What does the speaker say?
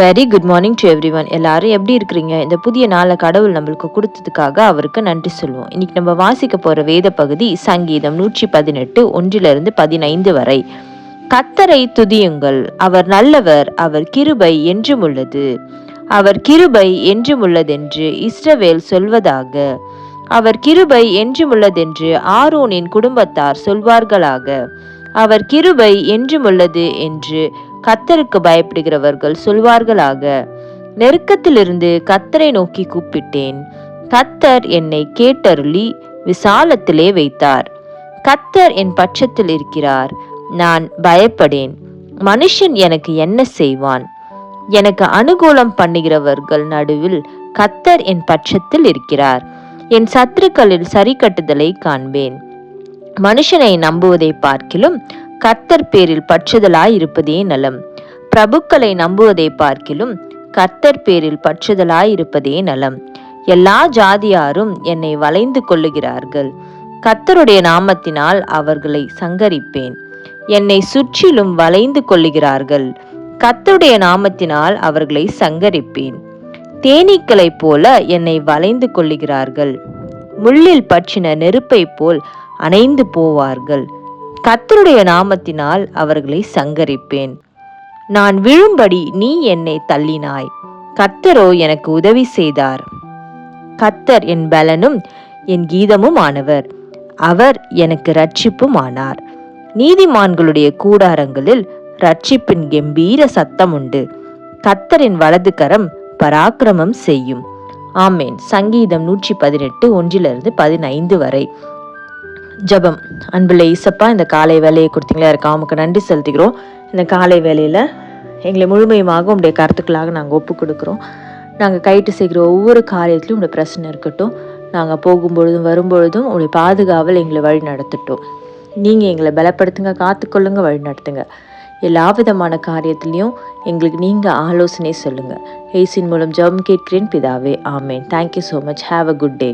Very good morning to every one. எல்லாரும் எப்படி இருக்கிறீங்க? இந்த புதிய நாளை கடவுள் நம்மளுக்கு கொடுத்ததுக்காக அவருக்கு நன்றி சொல்லுவோம். இன்னைக்கு நம்ம வாசிக்க போற வேத பகுதி சங்கீதம் 118 1-15 வரை. கர்த்தரை துதியுங்கள், அவர் நல்லவர், அவர் கிருபை என்றும் உள்ளது. அவர் கிருபை என்றும் உள்ளதென்று இஸ்ரவேல் சொல்வதாக. அவர் கிருபை என்றும் உள்ளதென்று ஆரோனின் குடும்பத்தார் சொல்வார்களாக. அவர் கிருபை என்றும் உள்ளது என்று கர்த்தருக்கு பயப்படுகிறவர்கள் சொல்வார்களாக. நெருக்கத்திலிருந்து கர்த்தரை நோக்கி கூப்பிட்டேன். கர்த்தர் என்னை கேட்டருளி விசாலத்திலே வைத்தார். கர்த்தர் என் பட்சத்தில் இருக்கிறார், நான் பயப்படேன். மனுஷன் எனக்கு என்ன செய்வான்? எனக்கு அனுகூலம் பண்ணுகிறவர்கள் நடுவில் கர்த்தர் என் பட்சத்தில் இருக்கிறார். என் சத்துருக்களில் சரி கட்டுதலை காண்பேன். மனுஷனை நம்புவதை பார்க்கிலும் கர்த்தர் பேரில் பற்றுதலாய் இருப்பதே நலம். பிரபுக்களை நம்புவதை பார்க்கிலும் கர்த்தர் பேரில் பற்றுதலாய் இருப்பதே நலம். எல்லா ஜாதியாரும் என்னை வளைந்து கொள்ளுகிறார்கள். கர்த்தருடைய நாமத்தினால் அவர்களை சங்கரிப்பேன். என்னை சுற்றிலும் வளைந்து கொள்ளுகிறார்கள். கர்த்தருடைய நாமத்தினால் அவர்களை சங்கரிப்பேன். தேனீக்களைப் போல என்னை வளைந்து கொள்ளுகிறார்கள். முள்ளில் பற்றின நெருப்பை போல் அணைந்து போவார்கள். கர்த்தருடைய நாமத்தினால் அவர்களை சங்கரிப்பேன். நான் விழும்படி நீ என்னை தள்ளினாய், கர்த்தரோ எனக்கு உதவி செய்தார். கர்த்தர் என் பலனும் என் கீதமும் ஆனவர், அவர் எனக்கு இரட்சிப்பும் ஆனார். நீதிமான்களுடைய கூடாரங்களில் இரட்சிப்பின் கெம்பீர சத்தம் உண்டு. கர்த்தரின் வலது கரம் பராக்கிரமம் செய்யும். ஆமேன். சங்கீதம் 118 1-15 வரை. ஜபம். அன்புள்ள ஈசப்பா, இந்த காலை வேலையை கொடுத்தீங்களா இருக்கா, உமக்கு நன்றி செலுத்துகிறோம். இந்த காலை வேலையில் எங்களை முழுமையுமாக உங்களுடைய கருத்துக்களாக நாங்கள் ஒப்பு கொடுக்குறோம். நாங்கள் கைட்டு செய்கிற ஒவ்வொரு காரியத்திலும் உங்களுடைய பிரச்சனை இருக்கட்டும். நாங்கள் போகும்பொழுதும் வரும்பொழுதும் உங்களுடைய பாதுகாவல் எங்களை வழி நடத்தட்டும். நீங்கள் எங்களை பலப்படுத்துங்க, காத்துக்கொள்ளுங்க, வழி நடத்துங்க. எல்லா விதமான காரியத்திலையும் எங்களுக்கு நீங்கள் ஆலோசனை சொல்லுங்கள். இயேசுவின் மூலம் ஜெபம் கேட்கிறேன் பிதாவே, amen. Thank you so much. Have a good day.